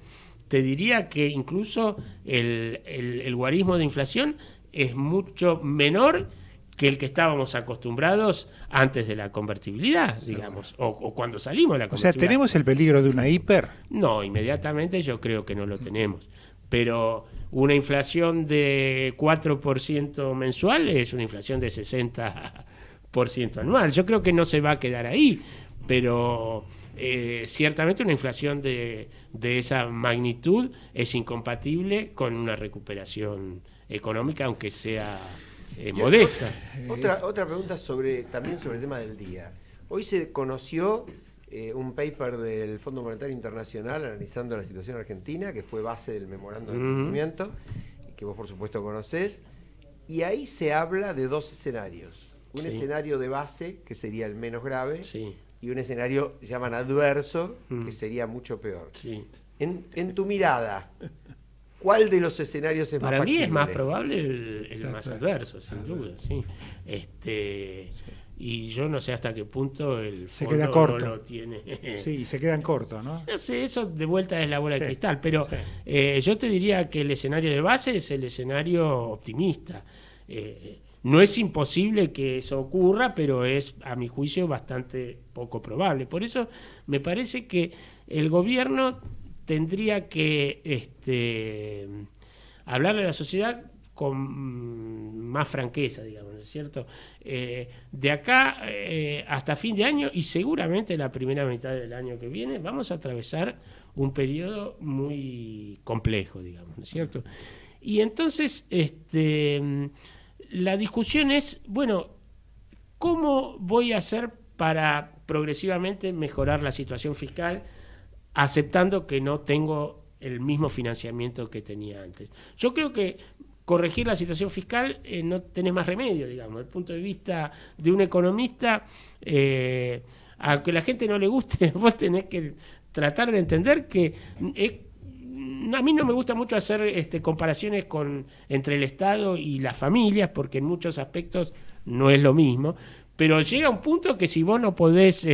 te diría que incluso el guarismo de inflación es mucho menor que el que estábamos acostumbrados antes de la convertibilidad, digamos, o cuando salimos de la convertibilidad. O sea, ¿tenemos el peligro de una hiper? No, inmediatamente yo creo que no lo tenemos. Pero una inflación de 4% mensual es una inflación de 60% anual. Yo creo que no se va a quedar ahí, pero ciertamente una inflación de esa magnitud es incompatible con una recuperación económica, aunque sea modesta. Otra pregunta también sobre el tema del día. Hoy se conoció un paper del Fondo Monetario Internacional analizando la situación argentina, que fue base del memorando de entendimiento, que vos por supuesto conocés, y ahí se habla de dos escenarios. Un escenario de base, que sería el menos grave, y un escenario, llaman adverso, que sería mucho peor. En tu mirada, ¿cuál de los escenarios es más factible? Para mí es más probable el más adverso, sin duda, sí. Y yo no sé hasta qué punto el fondo queda corto. No lo tiene. Sí, se quedan cortos, ¿no? No sé, eso de vuelta es la bola de cristal, pero yo te diría que el escenario de base es el escenario optimista. No es imposible que eso ocurra, pero es, a mi juicio, bastante poco probable. Por eso me parece que el gobierno tendría que hablarle a la sociedad con más franqueza, digamos, ¿no es cierto? De acá hasta fin de año y seguramente la primera mitad del año que viene vamos a atravesar un periodo muy complejo, digamos, ¿no es cierto? Y entonces la discusión es, bueno, ¿cómo voy a hacer para progresivamente mejorar la situación fiscal aceptando que no tengo el mismo financiamiento que tenía antes? Yo creo que corregir la situación fiscal no tenés más remedio, digamos, desde el punto de vista de un economista, aunque la gente no le guste, vos tenés que tratar de entender que a mí no me gusta mucho hacer comparaciones entre el Estado y las familias, porque en muchos aspectos no es lo mismo, pero llega un punto que si vos no podés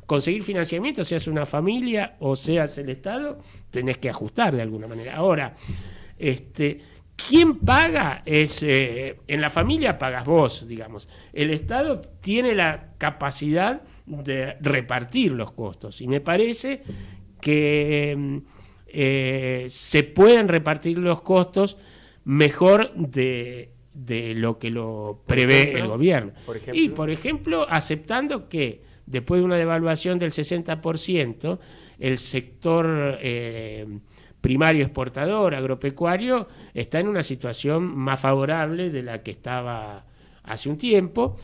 conseguir financiamiento, seas una familia o seas el Estado, tenés que ajustar de alguna manera. Ahora, ¿quién paga? En la familia pagas vos, digamos. El Estado tiene la capacidad de repartir los costos y me parece que se pueden repartir los costos mejor de lo que lo prevé el gobierno. Y, por ejemplo, aceptando que después de una devaluación del 60%, el sector primario exportador agropecuario está en una situación más favorable de la que estaba hace un tiempo,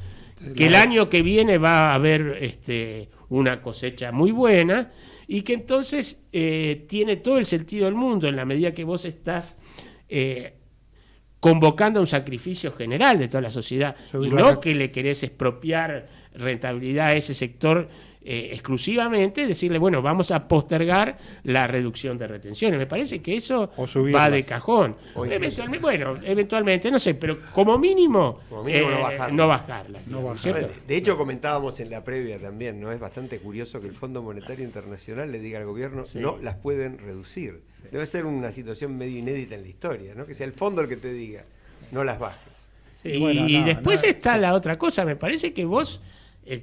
que el año que viene va a haber una cosecha muy buena y que entonces tiene todo el sentido del mundo en la medida que vos estás convocando a un sacrificio general de toda la sociedad y no que le querés expropiar rentabilidad a ese sector exclusivamente, decirle, bueno, vamos a postergar la reducción de retenciones. Me parece que eso va de cajón. Eventualmente, no sé, pero como mínimo no bajarla. ¿cierto? De hecho, comentábamos en la previa también, ¿no? Es bastante curioso que el Fondo Monetario Internacional le diga al gobierno no las pueden reducir. Debe ser una situación medio inédita en la historia, ¿no? Que sea el fondo el que te diga, no las bajes. Y después está la otra cosa, me parece que vos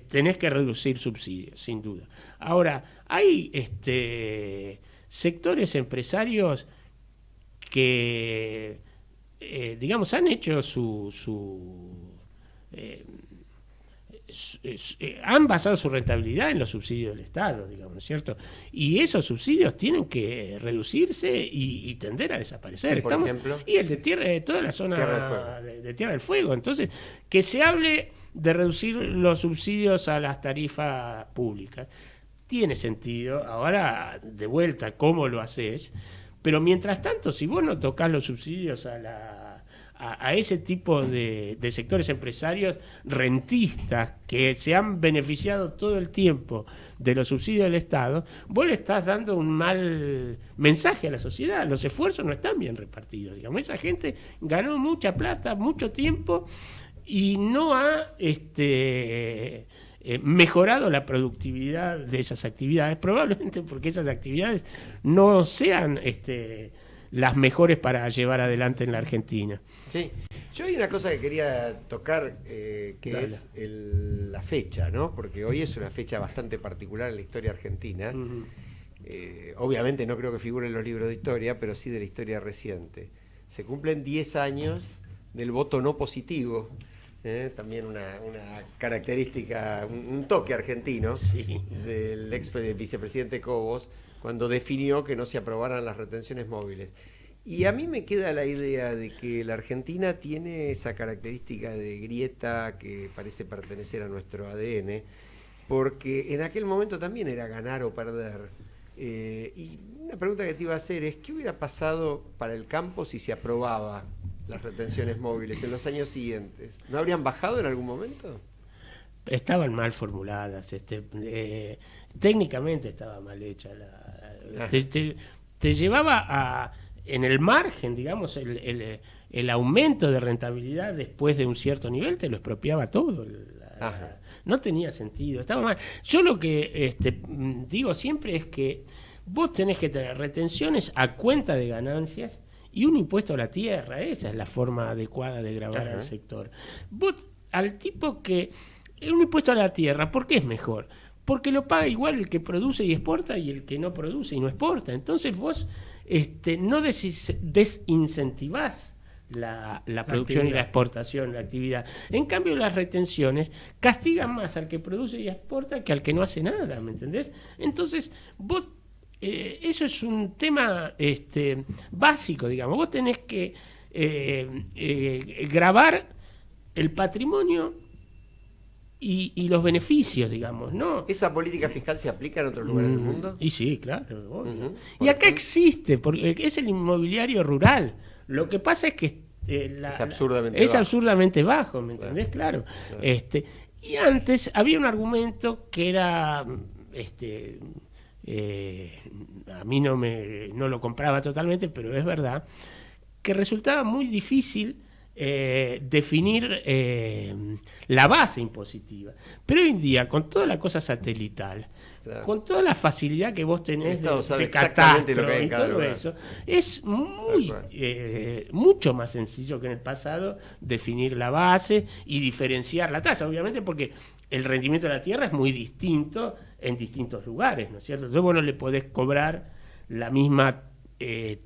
tenés que reducir subsidios, sin duda. Ahora, hay sectores empresarios que, digamos, han hecho han basado su rentabilidad en los subsidios del Estado, digamos, ¿no es cierto? Y esos subsidios tienen que reducirse y tender a desaparecer. Por ejemplo, y el de toda la zona de Tierra del Fuego. Entonces, que se hable de reducir los subsidios a las tarifas públicas tiene sentido. Ahora, de vuelta, ¿cómo lo haces? Pero mientras tanto, si vos no tocás los subsidios a ese tipo de sectores empresarios rentistas que se han beneficiado todo el tiempo de los subsidios del Estado, vos le estás dando un mal mensaje a la sociedad. Los esfuerzos no están bien repartidos, digamos. Esa gente ganó mucha plata, mucho tiempo y no ha mejorado la productividad de esas actividades, probablemente porque esas actividades no sean las mejores para llevar adelante en la Argentina. Sí, yo hay una cosa que quería tocar, es la fecha, ¿no? Porque hoy es una fecha bastante particular en la historia argentina. Uh-huh. Obviamente no creo que figure en los libros de historia, pero sí de la historia reciente. Se cumplen 10 años del voto no positivo, también una característica, un toque argentino, sí, del ex vicepresidente Cobos, cuando definió que no se aprobaran las retenciones móviles. Y a mí me queda la idea de que la Argentina tiene esa característica de grieta que parece pertenecer a nuestro ADN, porque en aquel momento también era ganar o perder. Y una pregunta que te iba a hacer es, ¿qué hubiera pasado para el campo si se aprobaba las retenciones móviles en los años siguientes? ¿No habrían bajado en algún momento? Estaban mal formuladas, técnicamente estaba mal hecha. Te llevaba en el margen, digamos, el aumento de rentabilidad después de un cierto nivel, te lo expropiaba todo. No tenía sentido, estaba mal. Yo lo que digo siempre es que vos tenés que tener retenciones a cuenta de ganancias y un impuesto a la tierra. Esa es la forma adecuada de gravar al sector. Vos, al tipo que... Un impuesto a la tierra, ¿por qué es mejor? Porque lo paga igual el que produce y exporta y el que no produce y no exporta. Entonces vos no desincentivás la producción y la exportación, la actividad. En cambio, las retenciones castigan más al que produce y exporta que al que no hace nada, ¿me entendés? Entonces, vos, eso es un tema básico, digamos. Vos tenés que gravar el patrimonio y los beneficios, digamos, ¿no? ¿Esa política fiscal se aplica en otros lugares del mundo? Y sí, claro. Uh-huh. Y acá existe, porque es el inmobiliario rural. Lo que pasa es que es absurdamente bajo, ¿me entendés? Claro. Y antes había un argumento que era, a mí no lo compraba totalmente, pero es verdad, que resultaba muy difícil definir la base impositiva. Pero hoy en día, con toda la cosa satelital, claro, con toda la facilidad que vos tenés de catastro y todo eso, es mucho más sencillo que en el pasado definir la base y diferenciar la tasa, obviamente, porque el rendimiento de la tierra es muy distinto en distintos lugares, ¿no es cierto? Entonces vos no le podés cobrar la misma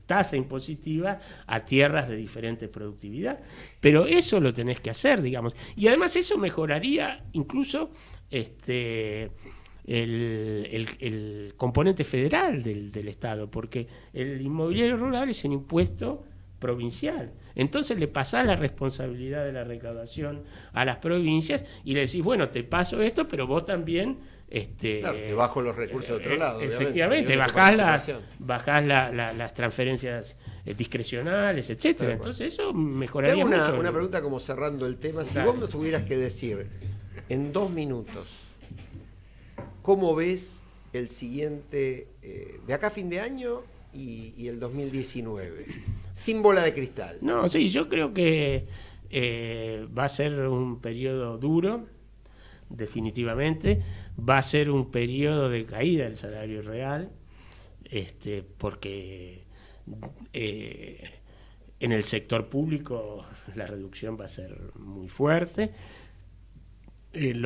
tasa impositiva a tierras de diferente productividad, pero eso lo tenés que hacer, digamos, y además eso mejoraría incluso el componente federal del Estado, porque el inmobiliario rural es un impuesto provincial. Entonces le pasás la responsabilidad de la recaudación a las provincias y le decís, bueno, te paso esto, pero vos también... claro, te bajo los recursos de otro lado. Efectivamente, bajás las transferencias discrecionales, etcétera. Entonces eso mejoraría mucho. Una pregunta como cerrando el tema. Si vos me tuvieras que decir en 2 minutos, ¿cómo ves el siguiente, de acá a fin de año y el 2019? Sin bola de cristal. No, sí, yo creo que va a ser un periodo duro, definitivamente. Va a ser un periodo de caída del salario real, porque en el sector público la reducción va a ser muy fuerte. El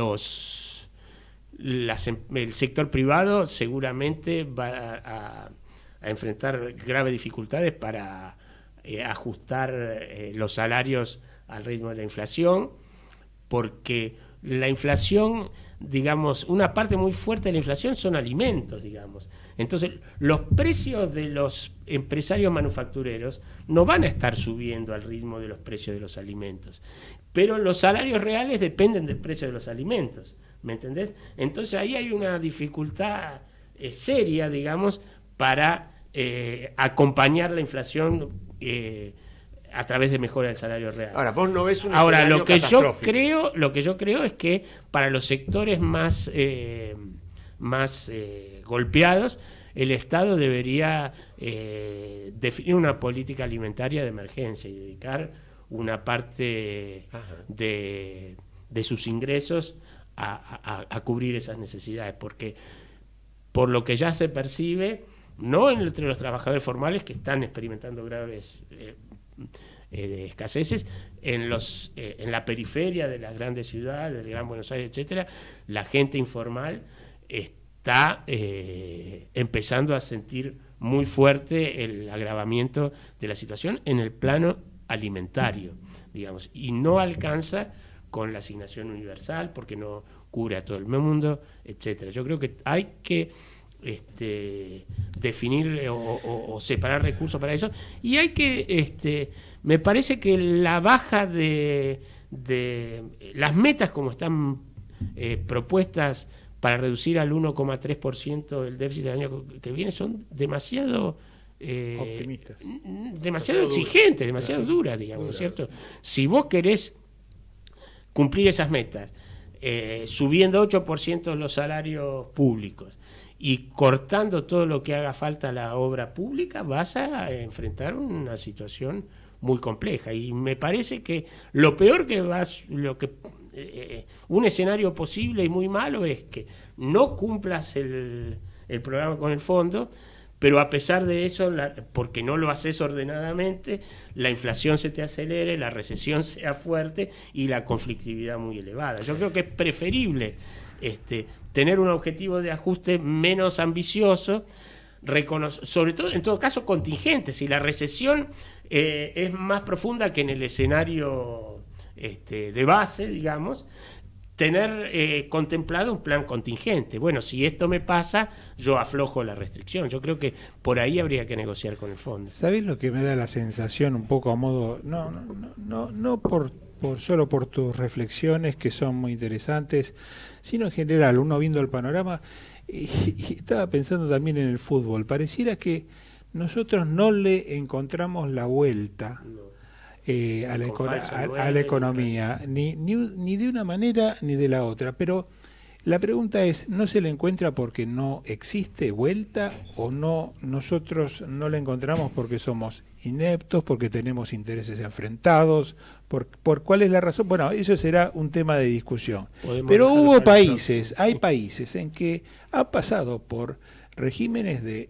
sector privado seguramente va a enfrentar graves dificultades para ajustar los salarios al ritmo de la inflación, porque la inflación, digamos, una parte muy fuerte de la inflación son alimentos, digamos. Entonces, los precios de los empresarios manufactureros no van a estar subiendo al ritmo de los precios de los alimentos, pero los salarios reales dependen del precio de los alimentos, ¿me entendés? Entonces ahí hay una dificultad seria, digamos, para acompañar la inflación a través de mejora del salario real. Ahora, vos no ves un escenario catastrófico. Lo que yo creo es que para los sectores más golpeados, el Estado debería definir una política alimentaria de emergencia y dedicar una parte de sus ingresos a cubrir esas necesidades, porque por lo que ya se percibe, no entre los trabajadores formales que están experimentando graves escaseces, en la periferia de las grandes ciudades, del Gran Buenos Aires, etcétera, la gente informal está empezando a sentir muy fuerte el agravamiento de la situación en el plano alimentario, digamos, y no alcanza con la asignación universal porque no cubre a todo el mundo, etcétera. Yo creo que hay que definir o separar recursos para eso, y hay que me parece que la baja de las metas como están propuestas para reducir al 1,3% el déficit del año que viene son demasiado optimistas, demasiado exigentes, demasiado duras, digamos, ¿cierto? Si vos querés cumplir esas metas subiendo 8% los salarios públicos y cortando todo lo que haga falta a la obra pública, vas a enfrentar una situación muy compleja. Y me parece que lo peor un escenario posible y muy malo es que no cumplas el programa con el fondo, pero a pesar de eso, porque no lo haces ordenadamente, la inflación se te acelere, la recesión sea fuerte y la conflictividad muy elevada. Yo creo que es preferible tener un objetivo de ajuste menos ambicioso, sobre todo, en todo caso, contingente. Si la recesión es más profunda que en el escenario de base, digamos, tener contemplado un plan contingente. Bueno, si esto me pasa, yo aflojo la restricción. Yo creo que por ahí habría que negociar con el fondo. ¿Sabés lo que me da la sensación un poco a modo, no por solo por tus reflexiones que son muy interesantes, sino en general, uno viendo el panorama, y estaba pensando también en el fútbol, pareciera que nosotros no le encontramos la vuelta a la economía, ni de una manera ni de la otra, pero la pregunta es, ¿no se le encuentra porque no existe vuelta o no nosotros no la encontramos porque somos ineptos, porque tenemos intereses enfrentados? ¿Por cuál es la razón? Bueno, eso será un tema de discusión. Pero hay países en que han pasado por regímenes de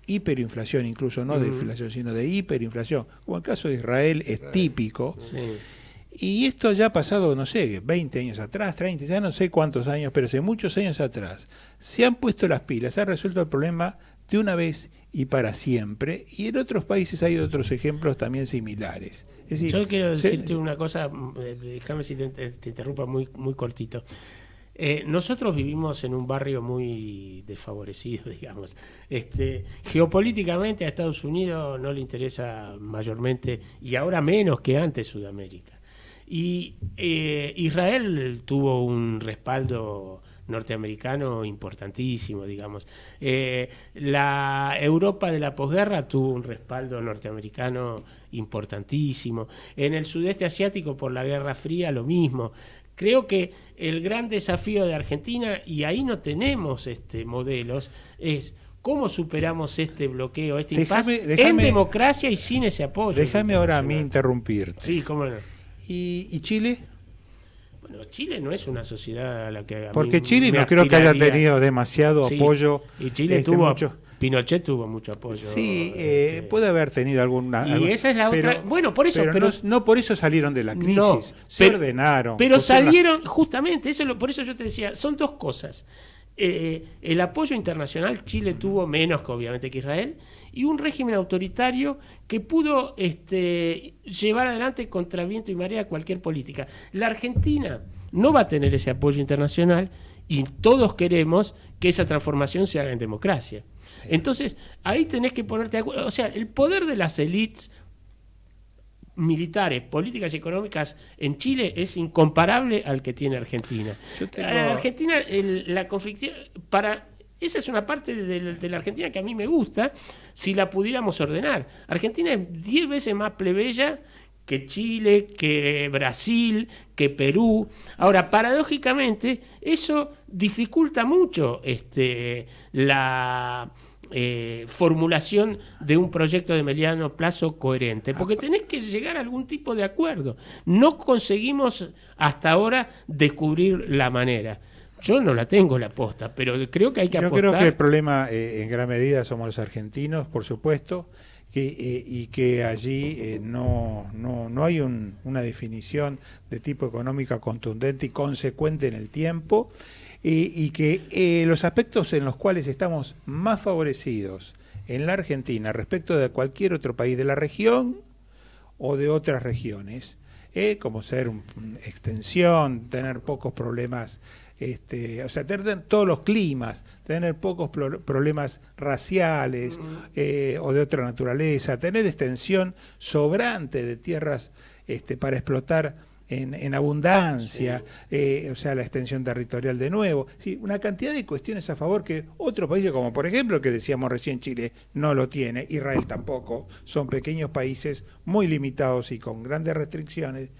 hiperinflación, incluso no de inflación, sino de hiperinflación, como el caso de Israel es típico. Sí. Y esto ya ha pasado, no sé, 20 años atrás, 30, ya no sé cuántos años, pero hace muchos años atrás. Se han puesto las pilas, se ha resuelto el problema de una vez y para siempre. Y en otros países hay otros ejemplos también similares. Es decir, yo quiero decirte una cosa, déjame si te interrumpa muy cortito. Nosotros vivimos en un barrio muy desfavorecido, digamos. Geopolíticamente a Estados Unidos no le interesa mayormente, y ahora menos que antes, Sudamérica. Y Israel tuvo un respaldo norteamericano importantísimo, digamos. La Europa de la posguerra tuvo un respaldo norteamericano importantísimo. En el sudeste asiático, por la Guerra Fría, lo mismo. Creo que el gran desafío de Argentina, y ahí no tenemos modelos, es cómo superamos este bloqueo, este impasse en democracia y sin ese apoyo. Déjame ahora a mí interrumpirte. Sí, cómo no. ¿Y Chile? Bueno, Chile no es una sociedad a la que a porque mí Chile me no creo que haya tenido demasiado apoyo. Y Chile tuvo Pinochet tuvo mucho apoyo. Sí, puede haber tenido alguna. Y esa es la otra. Bueno, por eso. Pero no por eso salieron de la crisis. Se ordenaron. Pero salieron, justamente, por eso yo te decía, son dos cosas. El apoyo internacional, Chile tuvo menos que obviamente que Israel, y un régimen autoritario que pudo llevar adelante contra viento y marea cualquier política. La Argentina no va a tener ese apoyo internacional y todos queremos que esa transformación se haga en democracia. Sí. Entonces, ahí tenés que ponerte de acuerdo. O sea, el poder de las élites militares, políticas y económicas en Chile es incomparable al que tiene Argentina. Argentina, la conflictividad, esa es una parte de la Argentina que a mí me gusta, si la pudiéramos ordenar. Argentina es 10 veces más plebeya que Chile, que Brasil, que Perú. Ahora, paradójicamente, eso dificulta mucho la formulación de un proyecto de mediano plazo coherente, porque tenés que llegar a algún tipo de acuerdo. No conseguimos hasta ahora descubrir la manera. Yo no la tengo la posta, pero creo que hay que apostar. Yo creo que el problema en gran medida somos los argentinos, por supuesto, y que allí no hay una definición de tipo económica contundente y consecuente en el tiempo, y que los aspectos en los cuales estamos más favorecidos en la Argentina respecto de cualquier otro país de la región o de otras regiones, como ser extensión, tener pocos problemas, o sea, tener todos los climas, tener pocos problemas raciales o de otra naturaleza, tener extensión sobrante de tierras para explotar en abundancia, o sea, la extensión territorial de nuevo. Sí, una cantidad de cuestiones a favor que otros países, como por ejemplo el que decíamos recién, Chile, no lo tiene, Israel tampoco, son pequeños países muy limitados y con grandes restricciones.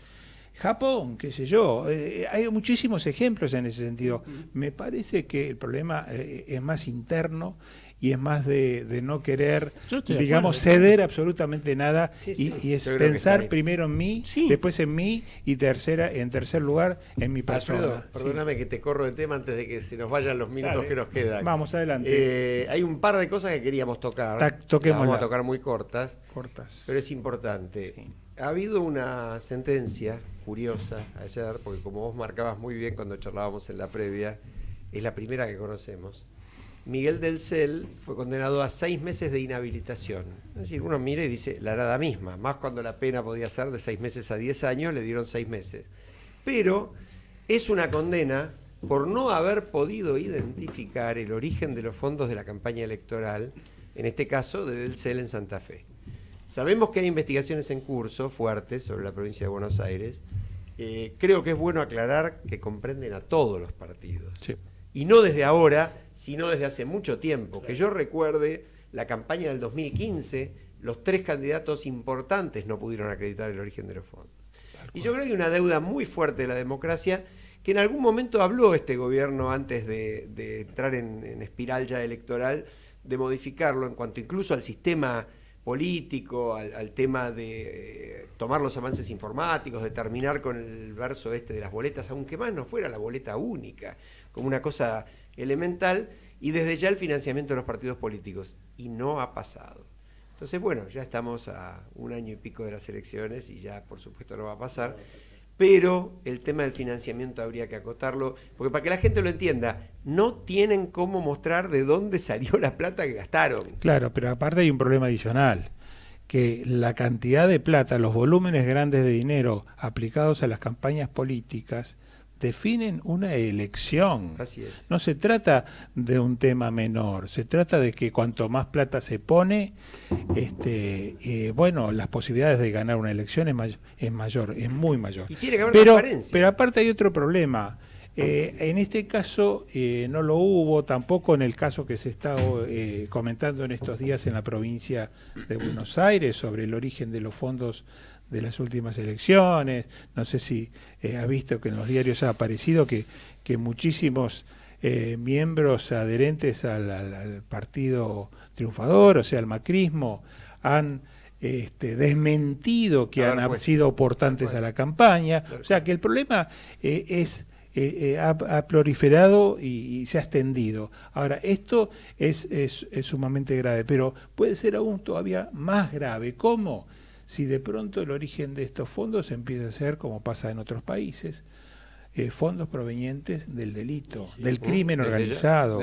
Japón, qué sé yo, hay muchísimos ejemplos en ese sentido. Me parece que el problema es más interno y es más de no querer, digamos, ceder absolutamente nada, y es pensar primero en mí, después en mí y en tercer lugar en mi persona. Alfredo, perdóname que te corro de tema antes de que se nos vayan los minutos que nos quedan. Vamos, adelante. Hay un par de cosas que queríamos tocar, vamos a tocar muy cortas, pero es importante. Sí. Ha habido una sentencia curiosa ayer, porque como vos marcabas muy bien cuando charlábamos en la previa, es la primera que conocemos. Miguel del Cel fue condenado a 6 meses de inhabilitación. Es decir, uno mira y dice la nada misma, más cuando la pena podía ser de 6 meses a 10 años, le dieron 6 meses. Pero es una condena por no haber podido identificar el origen de los fondos de la campaña electoral, en este caso de del Cel en Santa Fe. Sabemos que hay investigaciones en curso fuertes sobre la provincia de Buenos Aires. Creo que es bueno aclarar que comprenden a todos los partidos. Sí. Y no desde ahora, sino desde hace mucho tiempo. Que yo recuerde la campaña del 2015, los 3 candidatos importantes no pudieron acreditar el origen de los fondos. Y yo creo que hay una deuda muy fuerte de la democracia, que en algún momento habló este gobierno antes de entrar en espiral ya electoral, de modificarlo en cuanto incluso al sistema político, al tema de tomar los avances informáticos, de terminar con el verso de las boletas, aunque más no fuera la boleta única, como una cosa elemental, y desde ya el financiamiento de los partidos políticos, y no ha pasado. Entonces, bueno, ya estamos a 1 año y pico de las elecciones y ya por supuesto no va a pasar, pero el tema del financiamiento habría que acotarlo, porque para que la gente lo entienda, no tienen cómo mostrar de dónde salió la plata que gastaron. Claro, pero aparte hay un problema adicional, que la cantidad de plata, los volúmenes grandes de dinero aplicados a las campañas políticas, definen una elección. Así es. No se trata de un tema menor, se trata de que cuanto más plata se pone, bueno, las posibilidades de ganar una elección es mayor, es muy mayor. Y tiene que haber transparencia. Pero aparte hay otro problema. En este caso no lo hubo, tampoco en el caso que se está comentando en estos días en la provincia de Buenos Aires sobre el origen de los fondos de las últimas elecciones. No sé si ha visto que en los diarios ha aparecido que muchísimos miembros adherentes al partido triunfador, o sea, al macrismo, han desmentido que han sido aportantes a la campaña. O sea, que el problema ha proliferado y se ha extendido. Ahora, esto es sumamente grave, pero puede ser aún todavía más grave. ¿Cómo? Si de pronto el origen de estos fondos empieza a ser, como pasa en otros países, fondos provenientes del delito, del crimen organizado.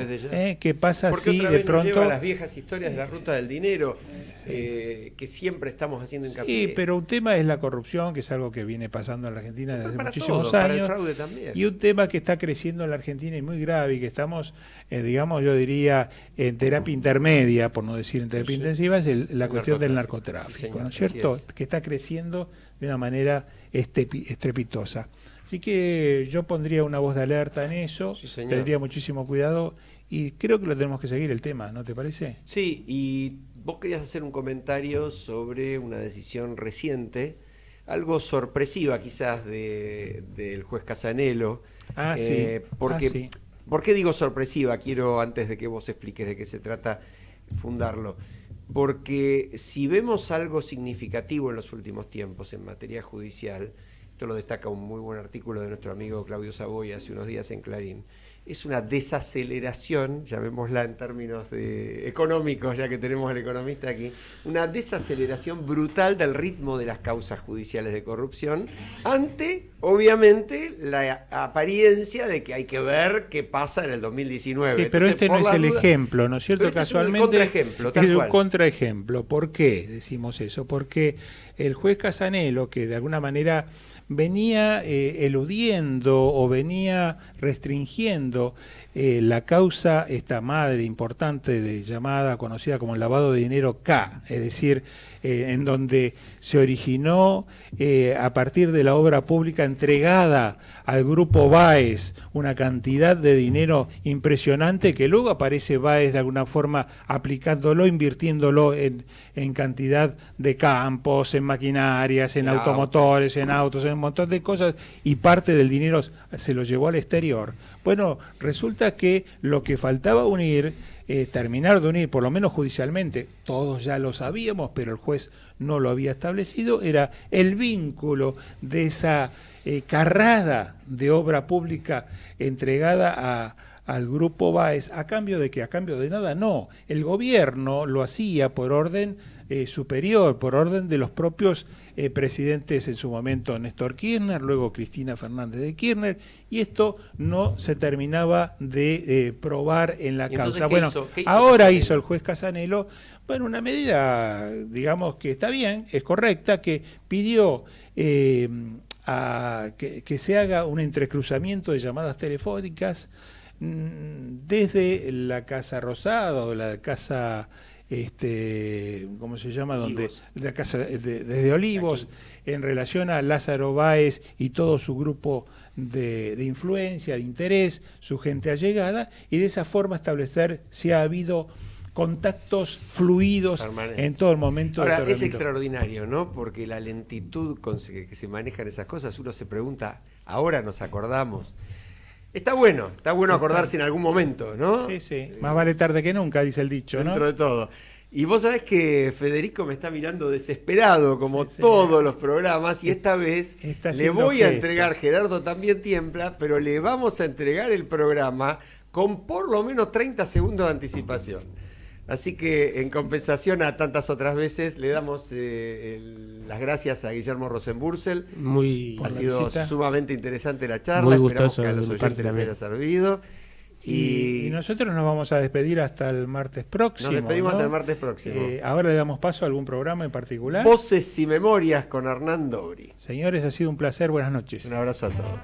¿Qué pasa si de pronto nos lleva a las viejas historias de la ruta del dinero que siempre estamos haciendo hincapié? Sí, pero un tema es la corrupción, que es algo que viene pasando en la Argentina desde muchísimos años, para el fraude también. Y un tema que está creciendo en la Argentina y muy grave, y que estamos, digamos, yo diría, en terapia intermedia, por no decir en terapia intensiva, es la cuestión del narcotráfico, señor, ¿no es cierto? Que está creciendo de una manera estrepitosa. Así que yo pondría una voz de alerta en eso, tendría muchísimo cuidado y creo que lo tenemos que seguir el tema, ¿no te parece? Sí, y vos querías hacer un comentario sobre una decisión reciente, algo sorpresiva quizás del juez Casanelo. Sí. ¿Por qué digo sorpresiva? Quiero, antes de que vos expliques de qué se trata, fundarlo. Porque si vemos algo significativo en los últimos tiempos en materia judicial, esto lo destaca un muy buen artículo de nuestro amigo Claudio Savoy hace unos días en Clarín, es una desaceleración, llamémosla en términos económicos, ya que tenemos al economista aquí, una desaceleración brutal del ritmo de las causas judiciales de corrupción ante, obviamente, la apariencia de que hay que ver qué pasa en el 2019. Sí, pero entonces, no es el ejemplo, ¿no es cierto? Casualmente es un contraejemplo. ¿Por qué decimos eso? Porque el juez Casanelo, que de alguna manera venía eludiendo o venía restringiendo la causa, esta madre importante llamada, conocida como el lavado de dinero K, es decir, en donde se originó a partir de la obra pública entregada al grupo Báez una cantidad de dinero impresionante, que luego aparece Báez de alguna forma aplicándolo, invirtiéndolo en cantidad de campos, en maquinarias, en automotores, en autos, en un montón de cosas, y parte del dinero se lo llevó al exterior. Bueno, resulta que lo que faltaba unir, terminar de unir, por lo menos judicialmente, todos ya lo sabíamos, pero el juez no lo había establecido, era el vínculo de esa carrada de obra pública entregada al grupo Báez. ¿A cambio de qué? ¿A cambio de nada? No, el gobierno lo hacía por orden superior, por orden de los propios presidentes, en su momento Néstor Kirchner, luego Cristina Fernández de Kirchner, y esto no se terminaba de probar en la causa. Bueno, ahora hizo el juez Casanelo, bueno, una medida, digamos, que está bien, es correcta, que pidió que se haga un entrecruzamiento de llamadas telefónicas desde la Casa Rosada o la Casa ¿cómo se llama? Donde la casa desde Olivos, aquí, en relación a Lázaro Báez y todo su grupo de influencia, de interés, su gente allegada, y de esa forma establecer si ha habido contactos fluidos en todo el momento. Ahora, es extraordinario, ¿no? Porque la lentitud con que se manejan esas cosas, uno se pregunta, ahora nos acordamos. Está bueno acordarse en algún momento, ¿no? Sí, sí. Más vale tarde que nunca, dice el dicho, ¿no? Dentro de todo. Y vos sabés que Federico me está mirando desesperado, como todos los programas, y esta vez le voy a entregar, Gerardo también tiembla, pero le vamos a entregar el programa con por lo menos 30 segundos de anticipación. Así que, en compensación a tantas otras veces, le damos las gracias a Guillermo Rosenbursel. Ha sido sumamente interesante la charla. Muy gustoso, esperamos que a los oyentes les haya servido. Y nosotros nos vamos a despedir hasta el martes próximo. Nos despedimos, ¿no? Hasta el martes próximo. Ahora le damos paso a algún programa en particular. Voces y Memorias con Hernán Dobri. Señores, ha sido un placer. Buenas noches. Un abrazo a todos.